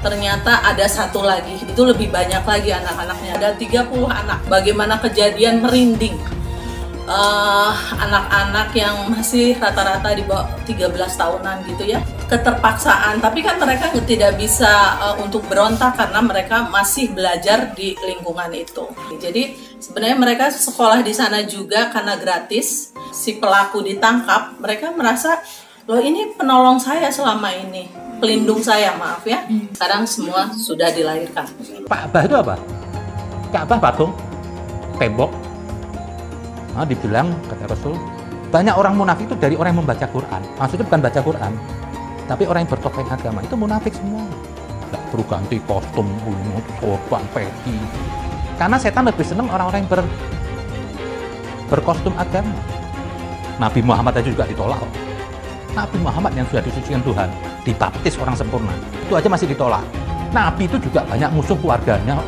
ternyata ada satu lagi, itu lebih banyak lagi anak-anaknya, ada 30 anak. Bagaimana kejadian merinding, anak-anak yang masih rata-rata di bawah 13 tahunan gitu ya, keterpaksaan, tapi kan mereka tidak bisa untuk berontak karena mereka masih belajar di lingkungan itu. Jadi sebenarnya mereka sekolah di sana juga karena gratis. Si pelaku ditangkap, mereka merasa, loh ini penolong saya selama ini, pelindung saya, maaf ya. Sekarang semua sudah dilahirkan. Ka'bah itu apa? Ka'bah patung, tembok. Nah, dibilang, kata Rasul, banyak orang munafik itu dari orang yang membaca Quran. Maksudnya bukan baca Quran, tapi orang yang bertopeng agama, itu munafik semua. Nggak perlu ganti kostum, sorban, peci. Karena setan lebih senang orang-orang yang berkostum agama. Nabi Muhammad aja juga ditolak. Nabi Muhammad yang sudah disucikan Tuhan, dibaptis orang sempurna, itu aja masih ditolak. Nabi itu juga banyak musuh keluarganya.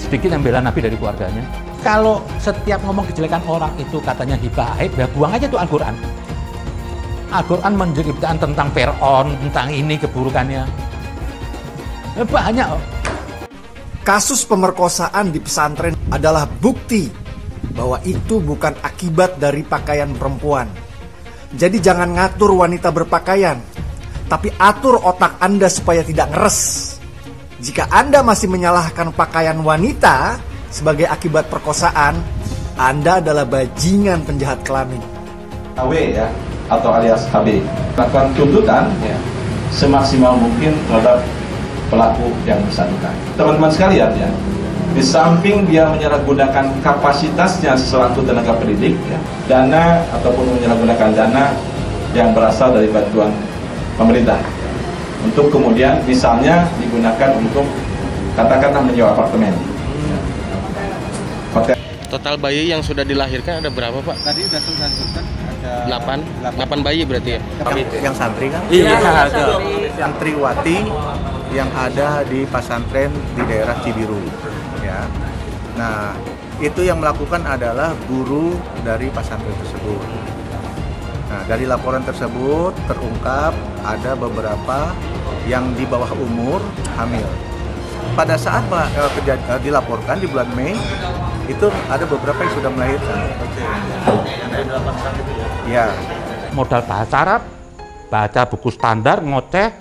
Sedikit yang bela Nabi dari keluarganya. Kalau setiap ngomong kejelekan orang itu katanya hibah aib, ya buang aja tuh Al-Quran. Al-Quran menceritakan tentang Fir'aun, tentang ini keburukannya. Ya, banyak. Kasus pemerkosaan di pesantren adalah bukti bahwa itu bukan akibat dari pakaian perempuan. Jadi jangan ngatur wanita berpakaian, tapi atur otak Anda supaya tidak ngeres. Jika Anda masih menyalahkan pakaian wanita sebagai akibat perkosaan, Anda adalah bajingan penjahat kelamin. HW ya, atau alias HB, melakukan tuntutan ya, semaksimal mungkin terhadap pelaku yang bersangkutan. Teman-teman sekalian ya, di samping dia menyalahgunakan kapasitasnya selaku tenaga pendidik ya, dana ataupun menyalahgunakan dana yang berasal dari bantuan pemerintah untuk kemudian misalnya digunakan untuk katakanlah menyewa apartemen. Total bayi yang sudah dilahirkan ada berapa, Pak? Tadi sudah disebutkan ada 8 bayi berarti ya? Yang santri kan? Iya, ada santriwati yang ada di pesantren di daerah Cibiru ya. Nah, itu yang melakukan adalah guru dari pesantren tersebut. Nah, dari laporan tersebut terungkap ada beberapa yang di bawah umur hamil. Pada saat dilaporkan di bulan Mei, itu ada beberapa yang sudah melahirkan. Ya. Modal bahasa Arab, baca buku standar, ngoceh,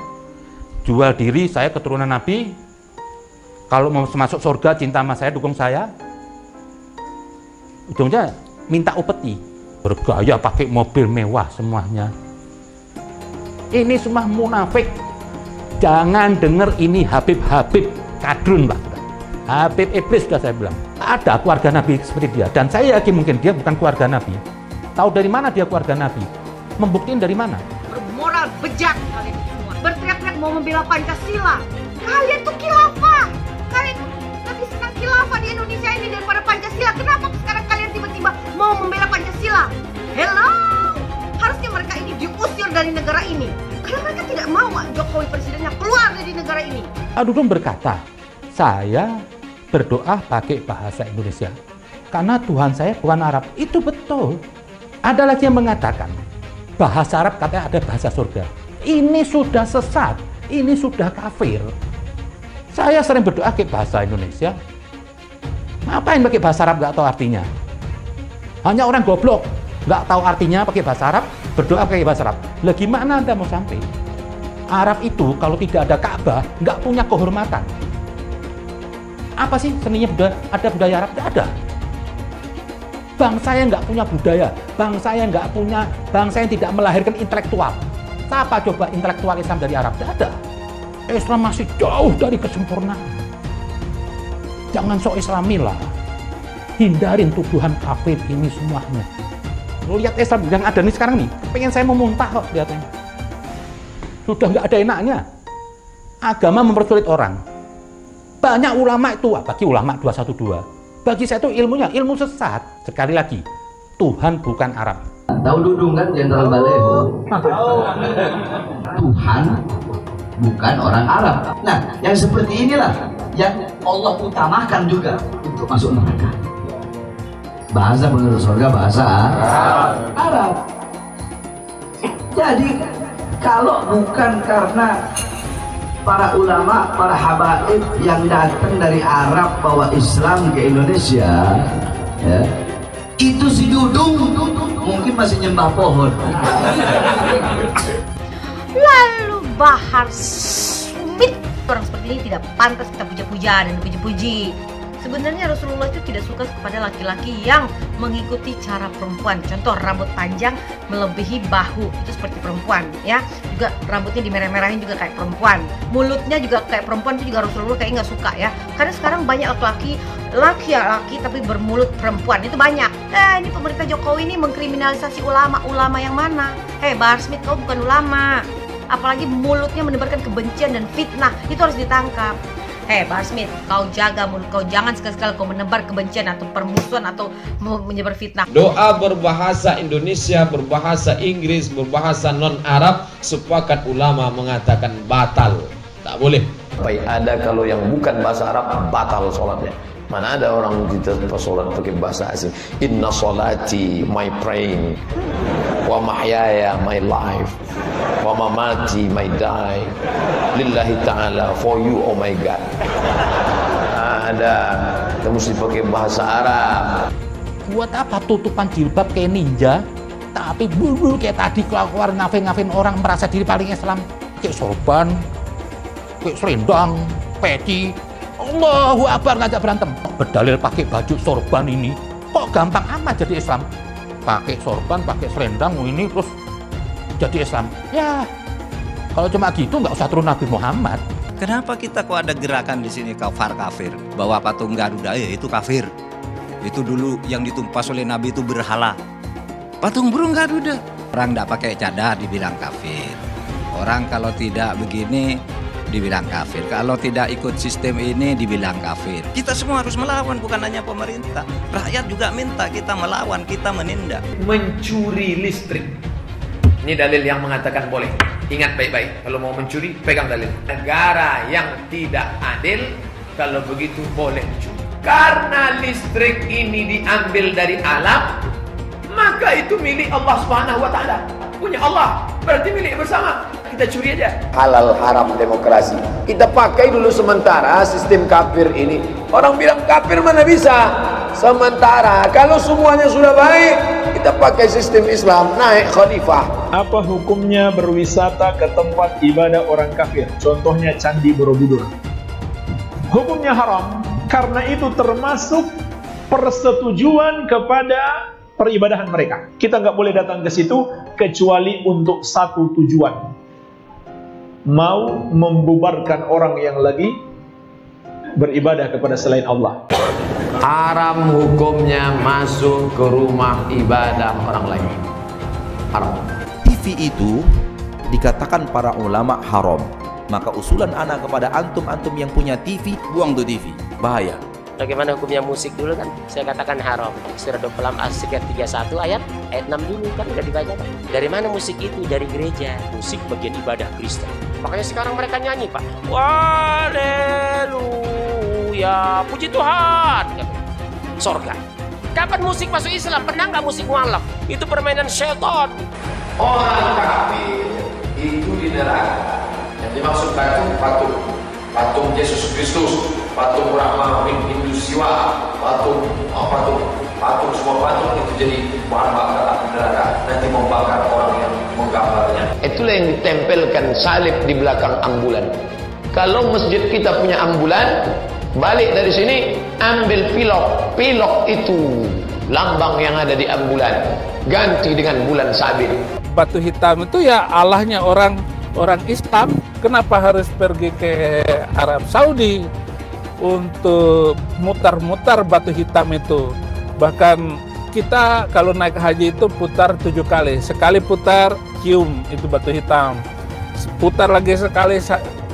jual diri, saya keturunan Nabi. Kalau mau masuk surga, cinta sama saya, dukung saya. Ujungnya minta upeti. Bergaya pakai mobil mewah semuanya. Ini semua munafik. Jangan dengar ini Habib-Habib kadrun, Pak. Habib Iblis sudah saya bilang. Ada keluarga Nabi seperti dia, dan saya yakin mungkin dia bukan keluarga Nabi. Tahu dari mana dia keluarga Nabi? Membuktiin dari mana? Bermoral bejat kalian semua. Berteriak-teriak mau membela Pancasila. Kalian tuh khilafah. Kalian lebih senang khilafah di Indonesia ini daripada Pancasila. Kenapa sekarang kalian tiba-tiba mau membela Pancasila? Hello? Harusnya mereka ini diusir dari negara ini. Karena mereka tidak mau Jokowi presidennya keluar dari negara ini. Adudum berkata, saya berdoa pakai bahasa Indonesia karena Tuhan saya bukan Arab. Itu betul. Ada lagi yang mengatakan bahasa Arab katanya ada bahasa surga. Ini sudah sesat, ini sudah kafir. Saya sering berdoa pakai bahasa Indonesia. Ngapain pakai bahasa Arab nggak tahu artinya? Hanya orang goblok nggak tahu artinya pakai bahasa Arab, berdoa pakai bahasa Arab. Lah gimana Anda mau sampai? Arab itu kalau tidak ada Ka'bah nggak punya kehormatan. Apa sih seninya ada budaya Arab? Tidak ada. Bangsa yang nggak punya budaya, bangsa yang tidak melahirkan intelektual. Siapa coba intelektual Islam dari Arab? Tidak ada. Islam masih jauh dari kesempurnaan. Jangan sok Islami lah. Hindarin tuduhan kafir ini semuanya. Lo lihat Islam yang ada nih sekarang nih, pengen saya mau muntah kok lihatnya. Sudah nggak ada enaknya. Agama mempersulit orang. Banyak ulama itu, bagi ulama 212, bagi saya itu ilmunya ilmu sesat. Sekali lagi, Tuhan bukan Arab. Tahu Dudung kan, Jenderal Baleho? Tuhan bukan orang Arab. Nah, yang seperti inilah yang Allah utamakan juga untuk masuk neraka. Bahasa penghuni surga bahasa Arab. Jadi kalau bukan karena para ulama, para habaib yang datang dari Arab bawa Islam ke Indonesia, ya, itu si Dudung mungkin masih nyembah pohon. Lalu Bahar Smith, orang seperti ini tidak pantas kita puja-puja dan puji-puji. Sebenarnya Rasulullah itu tidak suka kepada laki-laki yang mengikuti cara perempuan. Contoh, rambut panjang melebihi bahu, itu seperti perempuan, ya. Juga rambutnya dimerah-merahin juga kayak perempuan. Mulutnya juga kayak perempuan, itu juga Rasulullah kayak nggak suka, ya. Karena sekarang banyak laki-laki tapi bermulut perempuan, itu banyak. Ini pemerintah Jokowi ini mengkriminalisasi ulama yang mana? Bahar Smith, kau bukan ulama. Apalagi mulutnya menebarkan kebencian dan fitnah, itu harus ditangkap. Bahar Smith, kau jaga mulut kau, jangan sekali-sekali kau menebar kebencian atau permusuhan atau menyebar fitnah. Doa berbahasa Indonesia, berbahasa Inggris, berbahasa non-Arab, sepakat ulama mengatakan batal, tak boleh. Baik, ada kalau yang bukan bahasa Arab batal sholatnya. Mana ada orang kita sholat pakai bahasa asing. Inna sholati, my praying, wa mahyaya, my life, wa mamati, my die, lillahi ta'ala, for you, oh my God. Ada, kita mesti pakai bahasa Arab. Buat apa tutupan jilbab kayak ninja, tapi bulu kayak tadi keluar ngafin orang merasa diri paling Islam, kayak sorban, kayak selendang, peci. Allahu Akbar, ngajak berantem. Berdalil pakai baju sorban ini, kok gampang amat jadi Islam? Pakai sorban, pakai selendang, ini terus jadi Islam. Ya, kalau cuma gitu nggak usah turun Nabi Muhammad. Kenapa kita kok ada gerakan di sini kafir, bahwa patung Garuda ya itu kafir? Itu dulu yang ditumpas oleh Nabi itu berhala. Patung burung Garuda. Orang tidak pakai cadar dibilang kafir. Orang kalau tidak begini dibilang kafir. Kalau tidak ikut sistem ini dibilang kafir. Kita semua harus melawan, bukan hanya pemerintah. Rakyat juga minta kita melawan, kita menindak. Mencuri listrik. Ini dalil yang mengatakan boleh. Ingat baik-baik, kalau mau mencuri, pegang dalil. Negara yang tidak adil, kalau begitu boleh mencuri. Karena listrik ini diambil dari alam, maka itu milik Allah Subhanahu wa Ta'ala. Punya Allah, berarti milik bersama. Kita curi aja. Halal haram demokrasi. Kita pakai dulu sementara sistem kafir ini. Orang bilang kafir mana bisa. Sementara kalau semuanya sudah baik, kita pakai sistem Islam, naik khalifah. Apa hukumnya berwisata ke tempat ibadah orang kafir? Contohnya Candi Borobudur. Hukumnya haram, karena itu termasuk persetujuan kepada peribadahan mereka. Kita nggak boleh datang ke situ kecuali untuk satu tujuan. Mau membubarkan orang yang lagi beribadah kepada selain Allah. Haram hukumnya masuk ke rumah ibadah orang lain. Haram. TV itu dikatakan para ulama haram. Maka usulan anak kepada antum-antum yang punya TV, buang tuh TV. Bahaya. Bagaimana hukumnya musik dulu kan? Saya katakan haram. Surah 26 As-Sikat 31 ayat 6 dulu kan udah dibaca kan? Dari mana musik itu? Dari gereja. Musik bagian ibadah Kristen. Makanya sekarang mereka nyanyi, Pak. Haleluya, puji Tuhan. Sorga. Kapan musik masuk Islam? Pernah nggak musik mualaf? Itu permainan syaitan. Orang kafir itu di neraka. Yang dimaksud patung Yesus Kristus, patung Brahma, Hindu Siwa, patung semua patung itu jadi bahan bakar api neraka, nanti membakar orang yang menggambarnya. Itulah yang ditempelkan salib di belakang ambulan. Kalau masjid kita punya ambulan, balik dari sini ambil pilok itu lambang yang ada di ambulan, ganti dengan bulan sabit. Batu hitam itu ya Allahnya orang Islam. Kenapa harus pergi ke Arab Saudi untuk mutar-mutar batu hitam itu? Bahkan kita kalau naik haji itu putar 7 kali. Sekali putar, cium itu batu hitam. Putar lagi sekali,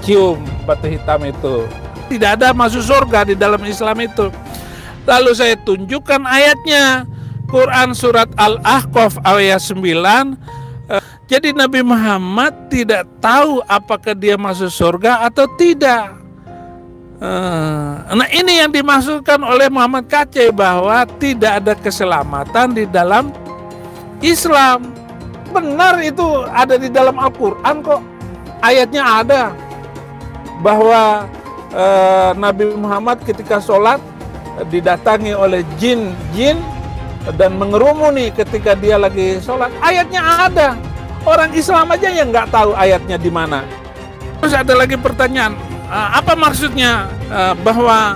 cium batu hitam itu. Tidak ada masuk surga di dalam Islam itu. Lalu saya tunjukkan ayatnya. Quran surat Al-Ahqaf ayat 9. Jadi Nabi Muhammad tidak tahu apakah dia masuk surga atau tidak. Nah ini yang dimaksudkan oleh Muhammad Kacai, bahwa tidak ada keselamatan di dalam Islam. Benar, itu ada di dalam Al-Quran kok. Ayatnya ada. bahwa Nabi Muhammad ketika sholat didatangi oleh jin dan mengerumuni ketika dia lagi sholat. Ayatnya ada. Orang Islam aja yang nggak tahu ayatnya di mana. Terus ada lagi pertanyaan, apa maksudnya bahwa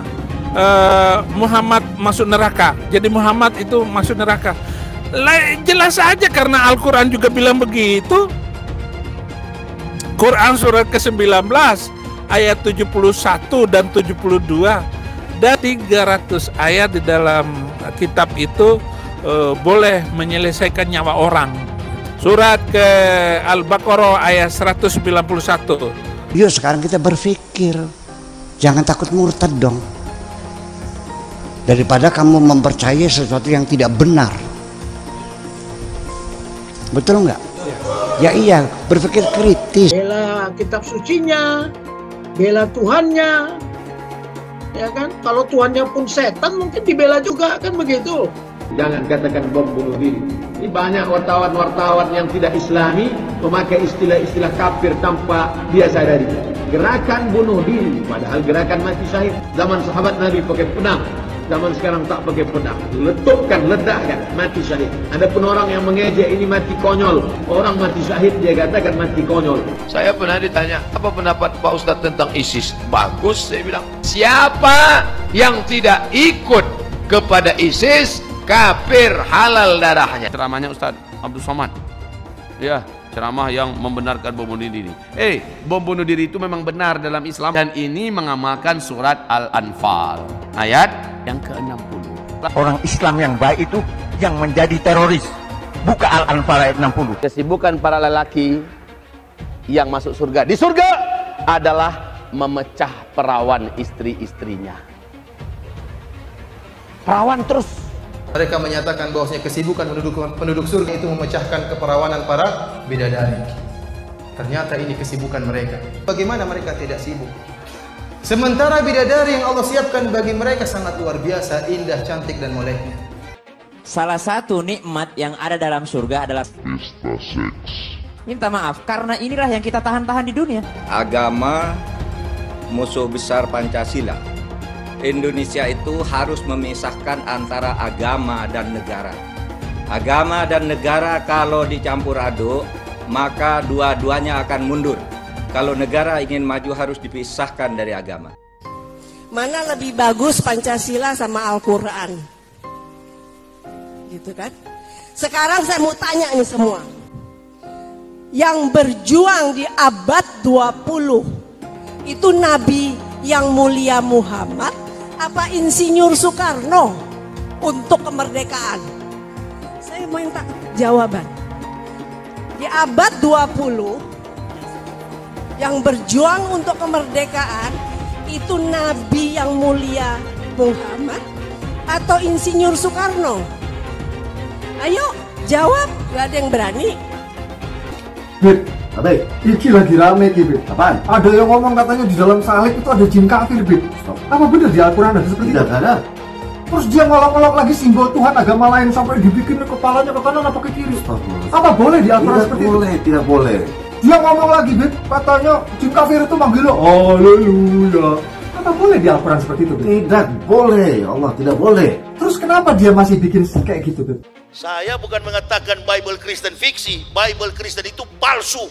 Muhammad masuk neraka? Jadi Muhammad itu masuk neraka. Jelas aja karena Al-Quran juga bilang begitu. Quran surat ke-19 ayat 71 dan 72 dan 300 ayat di dalam kitab itu boleh menyelesaikan nyawa orang. Surat ke Al-Baqarah ayat 191. Yuk sekarang kita berpikir, jangan takut murtad dong. Daripada kamu mempercayai sesuatu yang tidak benar. Betul nggak? Ya iya, berpikir kritis. Bela kitab sucinya, bela Tuhannya, ya kan? Kalau Tuhannya pun setan mungkin dibela juga, kan begitu? Jangan katakan bom bunuh diri. Ini banyak wartawan-wartawan yang tidak Islami memakai istilah-istilah kafir tanpa dia sadari. Gerakan bunuh diri, padahal gerakan mati syahid. Zaman sahabat Nabi pakai pedang, zaman sekarang tak pakai pedang. Letupkan, ledakkan, mati syahid. Ada pun orang yang mengejek ini mati konyol. Orang mati syahid dia katakan mati konyol. Saya pernah ditanya, apa pendapat Pak Ustadz tentang ISIS? Bagus, saya bilang. Siapa yang tidak ikut kepada ISIS, kafir, halal darahnya. Ceramahnya Ustadz Abdul Somad. Ya, ceramah yang membenarkan bom bunuh diri. Bom bunuh diri itu memang benar dalam Islam dan ini mengamalkan surat Al-Anfal ayat yang ke-60. Orang Islam yang baik itu yang menjadi teroris. Buka Al-Anfal ayat 60. Kesibukan para lelaki yang masuk surga di surga adalah memecah perawan istri-istrinya. Perawan terus. Mereka menyatakan bahwasanya kesibukan penduduk surga itu memecahkan keperawanan para bidadari. Ternyata ini kesibukan mereka. Bagaimana mereka tidak sibuk? Sementara bidadari yang Allah siapkan bagi mereka sangat luar biasa, indah, cantik dan moleknya. Salah satu nikmat yang ada dalam surga adalah pesta seks. Minta maaf, karena inilah yang kita tahan-tahan di dunia. Agama musuh besar Pancasila. Indonesia itu harus memisahkan antara agama dan negara. Agama dan negara kalau dicampur aduk, maka dua-duanya akan mundur. Kalau negara ingin maju harus dipisahkan dari agama. Mana lebih bagus Pancasila sama Al-Quran? Gitu kan? Sekarang saya mau tanya nih semua. Yang berjuang di abad 20 itu Nabi yang mulia Muhammad apa Insinyur Soekarno untuk kemerdekaan? Saya mau minta jawaban. Di abad 20 yang berjuang untuk kemerdekaan itu Nabi yang mulia Muhammad atau Insinyur Soekarno? Ayo jawab, gak ada yang berani. Beb, iki lagi rame iki, Beb. Apaan? Ada yang ngomong katanya di dalam salib itu ada jin kafir, Beb. Apa benar di Al-Quran ada seperti itu? Tidak ada. Terus dia ngolok-ngolok lagi simbol Tuhan agama lain sampai dibikin kepalanya ke kanan apa ke kiri. Apa boleh di Al-Quran seperti itu? Tidak boleh. Dia ngomong lagi, Beb, katanya jin kafir itu manggil lo, haleluya. Apa boleh di Al-Quran seperti itu, Beb? Tidak boleh, Allah tidak boleh. Terus kenapa dia masih bikin kayak gitu, Beb? Saya bukan mengatakan Bible Kristen fiksi. Bible Kristen itu palsu.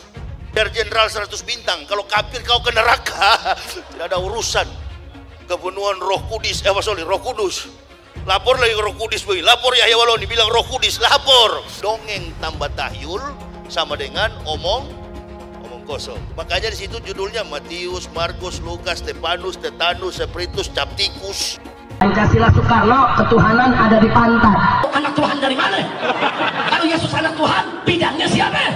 Biar jenderal 100 bintang. Kalau kafir kau ke neraka. Tidak ada urusan. Kebunuhan Roh Kudus. Roh Kudus. Lapor lagi Roh Kudus. Lapor Yahya Waloni bilang Roh Kudus. Lapor. Dongeng tambah tahyul sama dengan omong kosong. Makanya di situ judulnya Matius, Markus, Lukas, Stefanus, Tetanus, Spiritus, Capticus. Pancasila Soekarno, ketuhanan ada di pantat. Anak Tuhan dari mana? Kalau Yesus anak Tuhan, bidangnya siapa?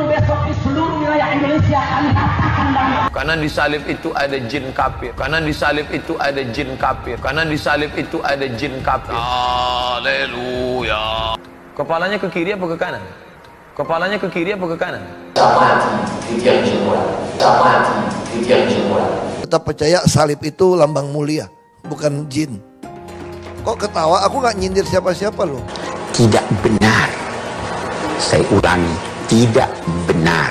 Besok di seluruh wilayah Indonesia kami katakan dan Karena di salib itu ada jin kafir. Karena di salib itu ada jin kafir. Karena di salib itu ada jin kafir. Haleluya. Kepalanya ke kiri apa ke kanan? Kepalanya ke kiri apa ke kanan? Tetap percaya salib itu lambang mulia, bukan jin. Kok ketawa? Aku nggak nyindir siapa-siapa loh. Tidak benar. Saya ulangi, tidak benar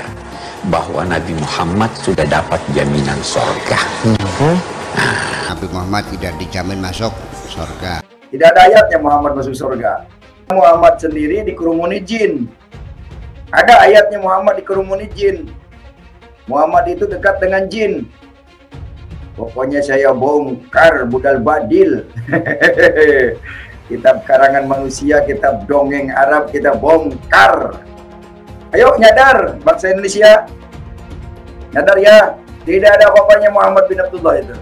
bahwa Nabi Muhammad sudah dapat jaminan surga. Nabi Muhammad tidak dijamin masuk surga. Tidak ada ayatnya Muhammad masuk surga. Muhammad sendiri dikerumuni jin. Ada ayatnya Muhammad dikerumuni jin. Muhammad itu dekat dengan jin. Pokoknya saya bongkar budal badil. Kitab karangan manusia, kitab dongeng Arab kita bongkar. Ayo nyadar bangsa Indonesia. Nyadar ya, tidak ada apa-apanya Muhammad bin Abdullah itu.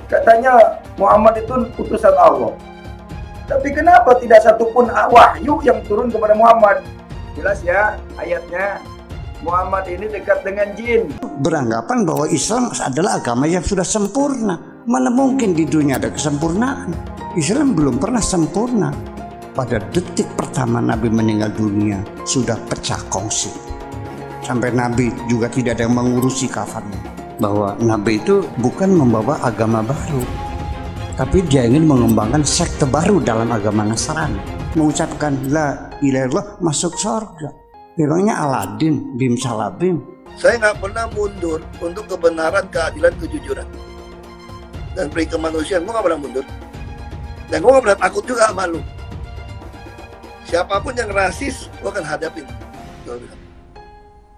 Katanya Muhammad itu utusan Allah. Tapi kenapa tidak satupun wahyu yang turun kepada Muhammad? Jelas ya ayatnya. Muhammad ini dekat dengan jin. Beranggapan bahwa Islam adalah agama yang sudah sempurna. Mana mungkin di dunia ada kesempurnaan? Islam belum pernah sempurna. Pada detik pertama Nabi meninggal dunia sudah pecah kongsi. Sampai Nabi juga tidak ada yang mengurusi kafannya. Bahwa Nabi itu bukan membawa agama baru, tapi dia ingin mengembangkan sekte baru dalam agama Nasrani. Mengucapkan la ilaha illallah masuk surga. Memangnya Aladin, Bim Salabim. Saya nggak pernah mundur untuk kebenaran, keadilan, kejujuran dan peri kemanusiaan. Gue nggak pernah mundur. Dan gue nggak pernah takut juga sama lu. Siapapun yang rasis, gue akan hadapin.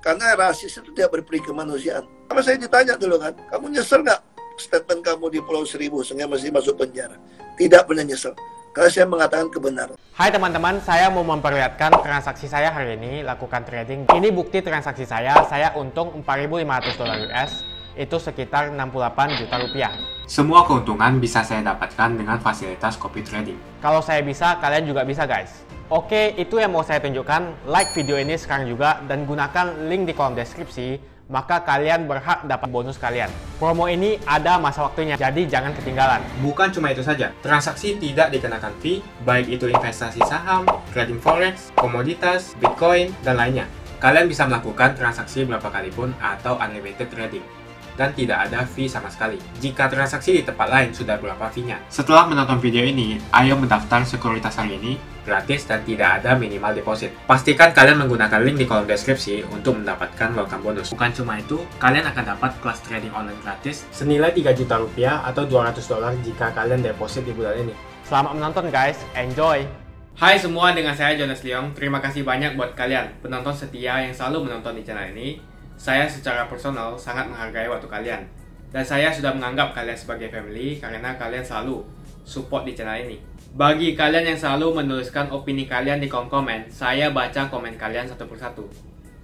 Karena rasis itu tidak berperi kemanusiaan. Sama saya ditanya dulu kan, kamu nyesel nggak statement kamu di Pulau Seribu sehingga masih masuk penjara? Tidak pernah nyesel. Karena saya mengatakan kebenaran. Hai teman-teman, saya mau memperlihatkan transaksi saya hari ini lakukan trading. Ini bukti transaksi saya untung $4.500 US, itu sekitar 68 juta rupiah. Semua keuntungan bisa saya dapatkan dengan fasilitas copy trading. Kalau saya bisa, kalian juga bisa guys. Oke, itu yang mau saya tunjukkan. Like video ini sekarang juga dan gunakan link di kolom deskripsi, maka kalian berhak dapat bonus kalian. Promo ini ada masa waktunya, jadi jangan ketinggalan. Bukan cuma itu saja, transaksi tidak dikenakan fee, baik itu investasi saham, trading forex, komoditas, bitcoin, dan lainnya. Kalian bisa melakukan transaksi berapa kali pun atau unlimited trading. Dan tidak ada fee sama sekali. Jika transaksi di tempat lain sudah berapa fee-nya. Setelah menonton video ini, ayo mendaftar sekuritas hari ini, gratis dan tidak ada minimal deposit. Pastikan kalian menggunakan link di kolom deskripsi untuk mendapatkan welcome bonus. Bukan cuma itu, kalian akan dapat kelas trading online gratis senilai 3 juta rupiah atau $200 jika kalian deposit di bulan ini. Selamat menonton guys, enjoy! Hai semua, dengan saya Jonas Leong. Terima kasih banyak buat kalian, penonton setia yang selalu menonton di channel ini. Saya secara personal sangat menghargai waktu kalian. Dan saya sudah menganggap kalian sebagai family karena kalian selalu support di channel ini. Bagi kalian yang selalu menuliskan opini kalian di kolom komen, saya baca komen kalian satu persatu.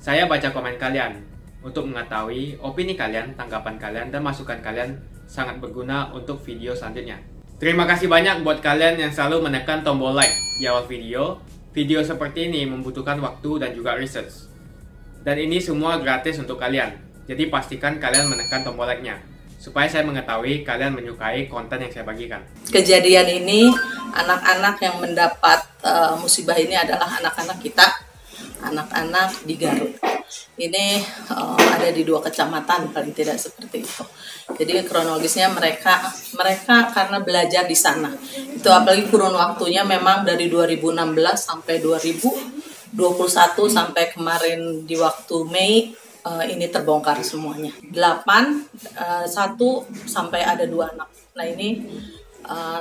Saya baca komen kalian untuk mengetahui opini kalian, tanggapan kalian, dan masukan kalian sangat berguna untuk video selanjutnya. Terima kasih banyak buat kalian yang selalu menekan tombol like di awal video. Video seperti ini membutuhkan waktu dan juga research. Dan ini semua gratis untuk kalian. Jadi pastikan kalian menekan tombol like-nya supaya saya mengetahui kalian menyukai konten yang saya bagikan. Kejadian ini, anak-anak yang mendapat musibah ini adalah anak-anak kita, anak-anak di Garut. Ini ada di 2 kecamatan, paling tidak seperti itu. Jadi kronologisnya mereka karena belajar di sana. Itu apalagi kurun waktunya memang dari 2016 sampai 2021 sampai kemarin di waktu Mei. Ini terbongkar semuanya. 1 sampai ada 2 anak. Nah ini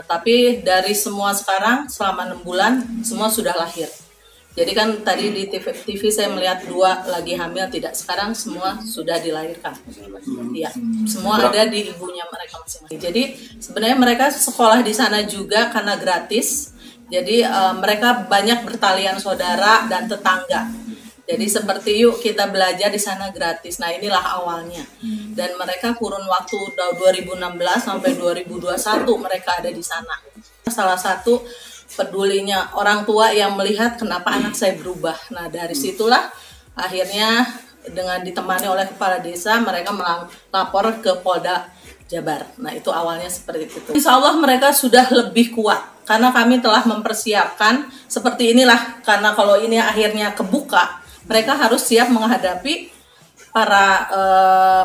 tapi dari semua sekarang selama 6 bulan semua sudah lahir. Jadi kan tadi di TV saya melihat 2 lagi hamil, tidak, sekarang semua sudah dilahirkan. Iya, semua ada di ibunya mereka masing-masing. Jadi sebenarnya mereka sekolah di sana juga karena gratis. Jadi mereka banyak bertalian saudara dan tetangga. Jadi seperti yuk kita belajar di sana gratis. Nah inilah awalnya. Dan mereka kurun waktu 2016 sampai 2021 mereka ada di sana. Salah satu pedulinya orang tua yang melihat kenapa anak saya berubah. Nah dari situlah akhirnya dengan ditemani oleh kepala desa mereka melapor ke Polda Jabar. Nah itu awalnya seperti itu. Insya Allah mereka sudah lebih kuat. Karena kami telah mempersiapkan seperti inilah. Karena kalau ini akhirnya kebuka, mereka harus siap menghadapi para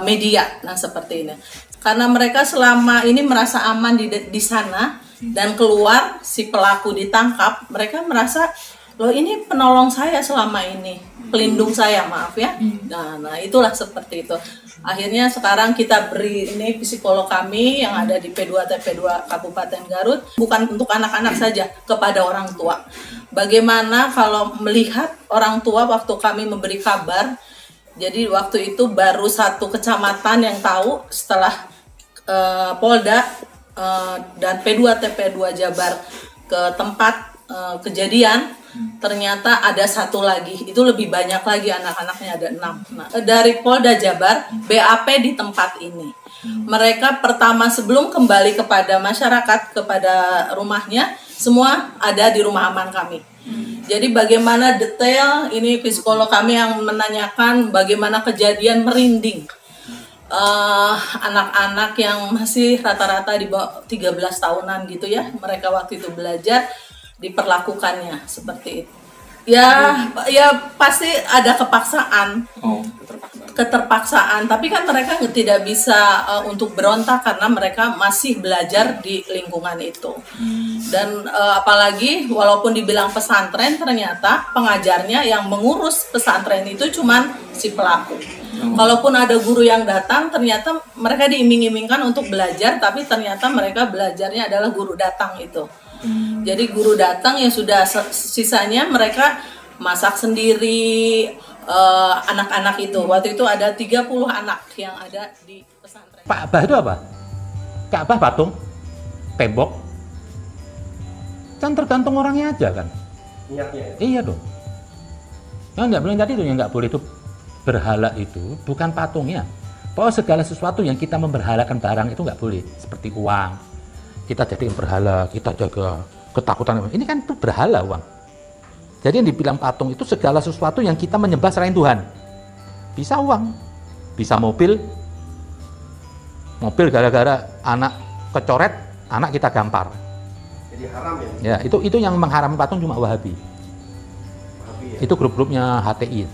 media. Nah seperti ini. Karena mereka selama ini merasa aman di sana dan keluar si pelaku ditangkap, mereka merasa loh ini penolong saya selama ini, pelindung saya, maaf ya. Nah itulah seperti itu. Akhirnya sekarang kita beri ini psikolog kami yang ada di P2 TP2 Kabupaten Garut, bukan untuk anak-anak saja, kepada orang tua. Bagaimana kalau melihat orang tua waktu kami memberi kabar, jadi waktu itu baru 1 kecamatan yang tahu setelah Polda dan P2 TP2 Jabar ke tempat kejadian, ternyata ada 1 lagi, itu lebih banyak lagi anak-anaknya, ada 6. Nah, dari Polda Jabar, BAP di tempat ini. Mereka pertama sebelum kembali kepada masyarakat, kepada rumahnya, semua ada di rumah aman kami. Jadi bagaimana detail, ini psikolog kami yang menanyakan bagaimana kejadian merinding. Anak-anak yang masih rata-rata di bawah 13 tahunan gitu ya, mereka waktu itu belajar, diperlakukannya seperti itu. Ya pasti ada kepaksaan, keterpaksaan. Tapi kan mereka tidak bisa untuk berontak karena mereka masih belajar di lingkungan itu. Dan apalagi walaupun dibilang pesantren, ternyata pengajarnya yang mengurus pesantren itu cuman si pelaku. Kalaupun ada guru yang datang, ternyata mereka diiming-imingkan untuk belajar, tapi ternyata mereka belajarnya adalah guru datang itu. Jadi guru datang yang sudah sisanya mereka masak sendiri, anak-anak itu. Waktu itu ada 30 anak yang ada di pesantren. Ka'bah itu apa? Ka'bah patung, tembok. Kan tergantung orangnya aja kan. Iya dong. Yang nggak boleh tadi itu, yang nggak boleh itu berhala itu bukan patungnya. Bahwa segala sesuatu yang kita memberhalakan barang itu nggak boleh. Seperti uang. Kita jadikan berhala, kita jaga ketakutan. Ini kan itu berhala uang. Jadi yang dibilang patung itu segala sesuatu yang kita menyembah selain Tuhan. Bisa uang, bisa mobil. Mobil gara-gara anak kecoret, anak kita gampar. Jadi haram ya? Ya, itu yang mengharami patung cuma Wahabi. Ya? Itu grup-grupnya HTI.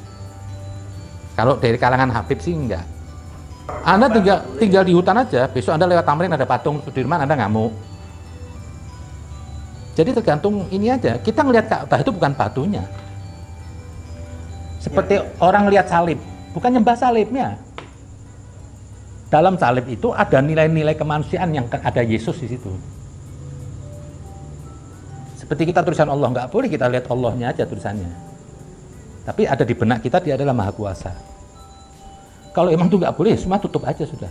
Kalau dari kalangan Habib sih enggak. Anda tinggal di hutan aja, besok Anda lewat Tamrin ada patung Sudirman, Anda ngamuk. Jadi tergantung ini aja. Kita ngelihat Ka'bah itu bukan batunya. Seperti orang lihat salib, bukan nyembah salibnya. Dalam salib itu ada nilai-nilai kemanusiaan yang ada Yesus di situ. Seperti kita tulisan Allah, nggak boleh kita lihat Allahnya aja tulisannya. Tapi ada di benak kita, dia adalah Maha Kuasa. Kalau emang itu nggak boleh, semua tutup aja sudah.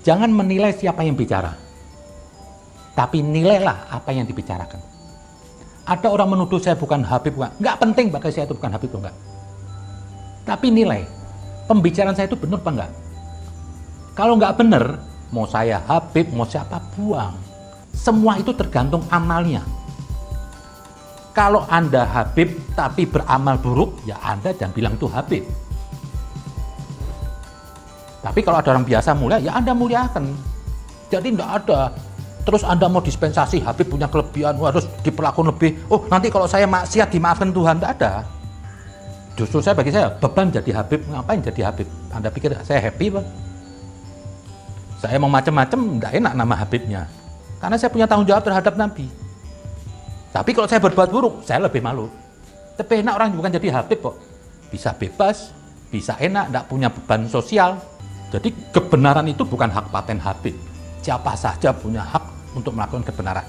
Jangan menilai siapa yang bicara, tapi nilailah apa yang dibicarakan. Ada orang menuduh saya bukan Habib, nggak penting bagi saya itu bukan Habib, enggak. Tapi nilai, pembicaraan saya itu benar apa enggak? Kalau nggak benar, mau saya Habib, mau siapa, buang. Semua itu tergantung amalnya. Kalau Anda Habib tapi beramal buruk, ya Anda jangan bilang itu Habib. Tapi kalau ada orang biasa mulia, ya Anda muliakan. Jadi tidak ada. Terus Anda mau dispensasi, Habib punya kelebihan, harus diperlakukan lebih. Oh, nanti kalau saya maksiat dimaafkan Tuhan, tidak ada. Justru bagi saya, beban jadi Habib. Ngapain jadi Habib? Anda pikir saya happy, Pak? Saya mau macam-macam, tidak enak nama Habibnya. Karena saya punya tanggung jawab terhadap Nabi. Tapi kalau saya berbuat buruk, saya lebih malu. Tapi enak orang bukan jadi Habib kok. Bisa bebas, bisa enak, tidak punya beban sosial. Jadi kebenaran itu bukan hak paten Habib. Siapa saja punya hak untuk melakukan kebenaran.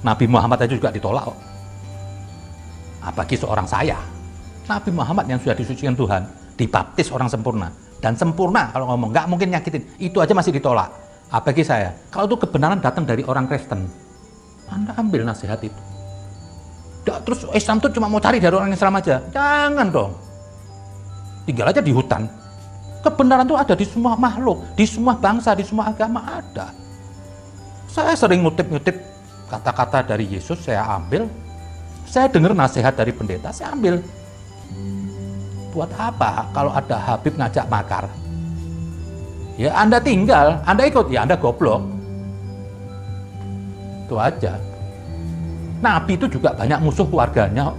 Nabi Muhammad aja juga ditolak kok. Apalagi seorang saya. Nabi Muhammad yang sudah disucikan Tuhan, dibaptis orang sempurna. Dan sempurna kalau ngomong, nggak mungkin nyakitin. Itu aja masih ditolak. Apalagi saya. Kalau itu kebenaran datang dari orang Kristen, Anda ambil nasihat itu. Terus Islam itu cuma mau cari dari orang Islam aja. Jangan dong. Tinggal aja di hutan. Kebenaran itu ada di semua makhluk, di semua bangsa, di semua agama ada. Saya sering ngutip-ngutip kata-kata dari Yesus, saya ambil. Saya dengar nasihat dari pendeta, saya ambil. Buat apa kalau ada Habib ngajak makar? Ya Anda tinggal, Anda ikut, ya Anda goblok. Itu aja. Nabi itu juga banyak musuh keluarganya.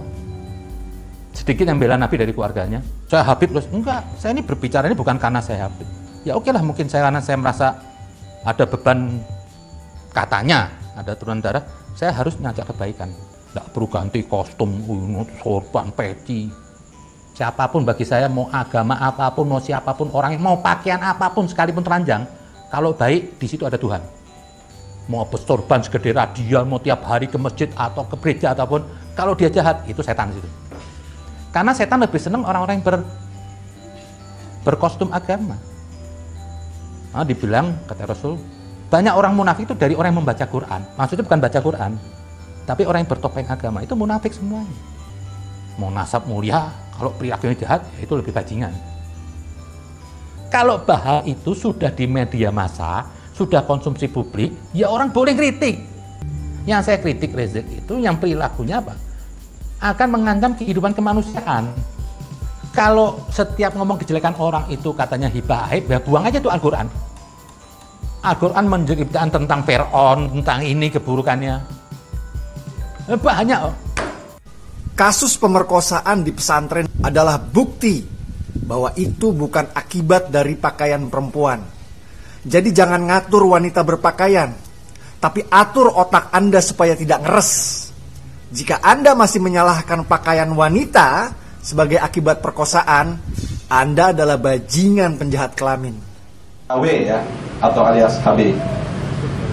Sedikit yang bela Nabi dari keluarganya. Saya Habib terus, enggak, saya ini berbicara ini bukan karena saya Habib. Ya oke lah, mungkin karena saya merasa ada beban, katanya ada turunan darah, saya harus ngajak kebaikan. Nggak perlu ganti kostum, sorban, peci. Siapapun bagi saya, mau agama apapun, mau siapapun orang, mau pakaian apapun sekalipun telanjang, kalau baik di situ ada Tuhan. Mau bersorban segede radial, mau tiap hari ke masjid atau ke gereja ataupun, kalau dia jahat itu setan situ. Karena setan lebih senang orang-orang yang berkostum agama. Nah, dibilang kata Rasul, banyak orang munafik itu dari orang yang membaca Quran. Maksudnya bukan baca Quran, tapi orang yang bertopeng agama itu munafik semuanya. Mau nasab mulia, kalau perilakunya jahat, ya itu lebih bajingan. Kalau bahal itu sudah di media massa, sudah konsumsi publik, ya orang boleh kritik. Yang saya kritik Rizik itu yang perilakunya apa? Akan mengancam kehidupan kemanusiaan. Kalau setiap ngomong kejelekan orang itu katanya hibah aib, ya buang aja tuh Al-Quran. Al-Quran menceritakan tentang Fir'aun, tentang ini keburukannya. Banyak. Kasus pemerkosaan di pesantren adalah bukti bahwa itu bukan akibat dari pakaian perempuan. Jadi jangan ngatur wanita berpakaian, tapi atur otak Anda supaya tidak ngeres. Jika Anda masih menyalahkan pakaian wanita sebagai akibat perkosaan, Anda adalah bajingan penjahat kelamin. KW ya, atau alias KB.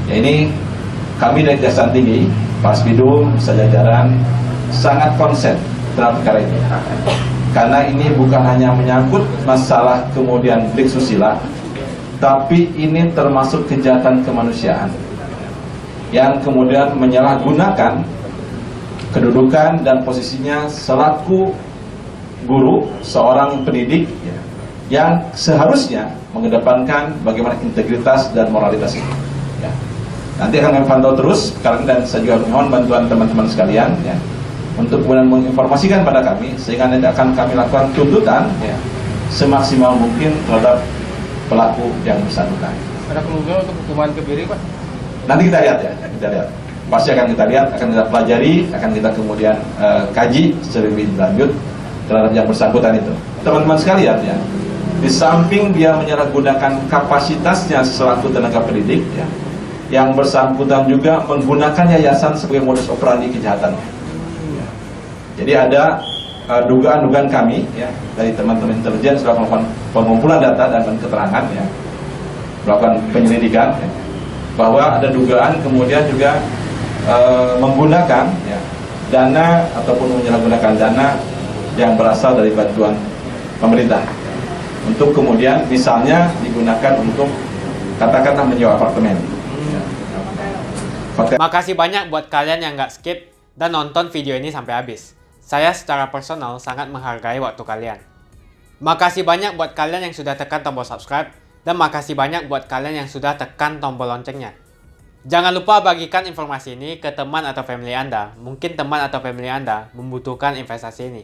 Ya, ini kami dari Kejaksaan Tinggi, Pas Bidum, sejajaran sangat konsen dalam perkara ini. Karena ini bukan hanya menyangkut masalah kemudian delik susila, tapi ini termasuk kejahatan kemanusiaan yang kemudian menyalahgunakan kedudukan dan posisinya selaku guru, seorang pendidik yang seharusnya mengedepankan bagaimana integritas dan moralitas ini. Ya. Nanti akan kami pantau terus sekarang, dan saya juga mohon bantuan teman-teman sekalian ya, untuk kemudian menginformasikan pada kami, sehingga nanti akan kami lakukan tuntutan ya, semaksimal mungkin terhadap pelaku yang bersangkutan. Ada kemungkinan untuk hukuman kebiri, Pak? Nanti kita lihat ya, kita lihat. Pasti akan kita lihat, akan kita pelajari, akan kita kemudian kaji secara lebih lanjut terhadap yang bersangkutan itu. Teman-teman sekalian ya, di samping dia menyalahgunakan kapasitasnya selaku tenaga pendidik ya, yang bersangkutan juga menggunakan yayasan sebagai modus operandi kejahatannya. Jadi ada dugaan-dugaan kami ya, dari teman-teman intelijen sudah melakukan pengumpulan data dan keterangan ya, melakukan penyelidikan ya, bahwa ada dugaan kemudian juga menggunakan ya, dana ataupun menyalahgunakan dana yang berasal dari bantuan pemerintah untuk kemudian misalnya digunakan untuk katakanlah menyewa apartemen. Makasih banyak buat kalian yang nggak skip dan nonton video ini sampai habis. Saya secara personal sangat menghargai waktu kalian. Makasih banyak buat kalian yang sudah tekan tombol subscribe, dan makasih banyak buat kalian yang sudah tekan tombol loncengnya. Jangan lupa bagikan informasi ini ke teman atau family Anda. Mungkin teman atau family Anda membutuhkan investasi ini.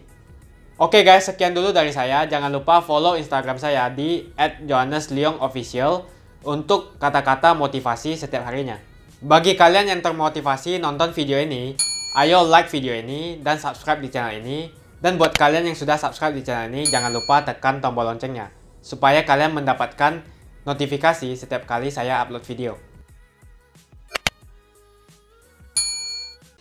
Oke guys, sekian dulu dari saya. Jangan lupa follow Instagram saya di @johannesleongofficial untuk kata-kata motivasi setiap harinya. Bagi kalian yang termotivasi nonton video ini, ayo like video ini dan subscribe di channel ini. Dan buat kalian yang sudah subscribe di channel ini, jangan lupa tekan tombol loncengnya supaya kalian mendapatkan notifikasi setiap kali saya upload video.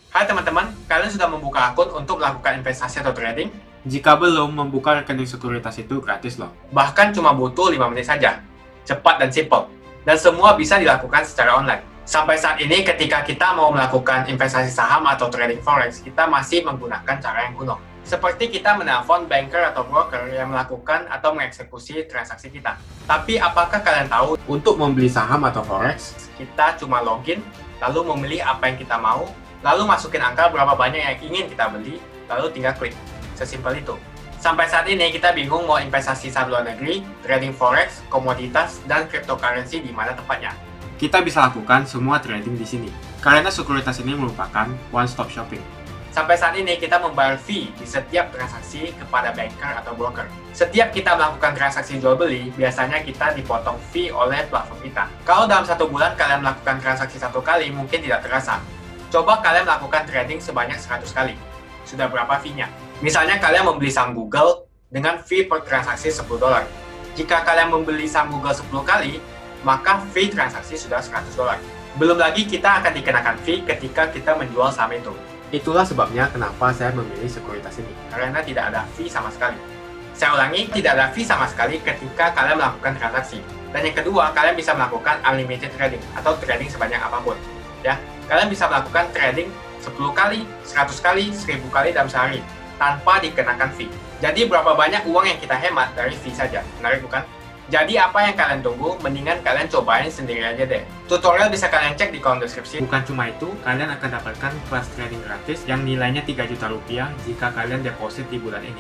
Hai teman-teman, kalian sudah membuka akun untuk melakukan investasi atau trading? Jika belum, membuka rekening sekuritas itu gratis loh. Bahkan cuma butuh 5 menit saja. Cepat dan simple. Dan semua bisa dilakukan secara online. Sampai saat ini ketika kita mau melakukan investasi saham atau trading forex, kita masih menggunakan cara yang kuno. Seperti kita menelpon banker atau broker yang melakukan atau mengeksekusi transaksi kita. Tapi apakah kalian tahu, untuk membeli saham atau forex, kita cuma login, lalu memilih apa yang kita mau, lalu masukin angka berapa banyak yang ingin kita beli, lalu tinggal klik. Sesimpel itu. Sampai saat ini kita bingung mau investasi saham luar negeri, trading forex, komoditas, dan cryptocurrency di mana tepatnya. Kita bisa lakukan semua trading di sini, karena sekuritas ini merupakan one-stop shopping. Sampai saat ini kita membayar fee di setiap transaksi kepada banker atau broker. Setiap kita melakukan transaksi jual beli, biasanya kita dipotong fee oleh platform kita. Kalau dalam 1 bulan kalian melakukan transaksi 1 kali, mungkin tidak terasa. Coba kalian melakukan trading sebanyak 100 kali. Sudah berapa fee-nya? Misalnya kalian membeli saham Google dengan fee per transaksi $10. Jika kalian membeli saham Google 10 kali, maka fee transaksi sudah $100. Belum lagi kita akan dikenakan fee ketika kita menjual saham itu. Itulah sebabnya kenapa saya memilih sekuritas ini, karena tidak ada fee sama sekali. Saya ulangi, tidak ada fee sama sekali ketika kalian melakukan transaksi. Dan yang kedua, kalian bisa melakukan unlimited trading atau trading sebanyak apapun. Ya, kalian bisa melakukan trading 10 kali, 100 kali, 1000 kali dalam sehari tanpa dikenakan fee. Jadi berapa banyak uang yang kita hemat dari fee saja, menarik bukan? Jadi apa yang kalian tunggu, mendingan kalian cobain sendiri aja deh. Tutorial bisa kalian cek di kolom deskripsi. Bukan cuma itu, kalian akan dapatkan kelas trading gratis yang nilainya 3 juta rupiah jika kalian deposit di bulan ini.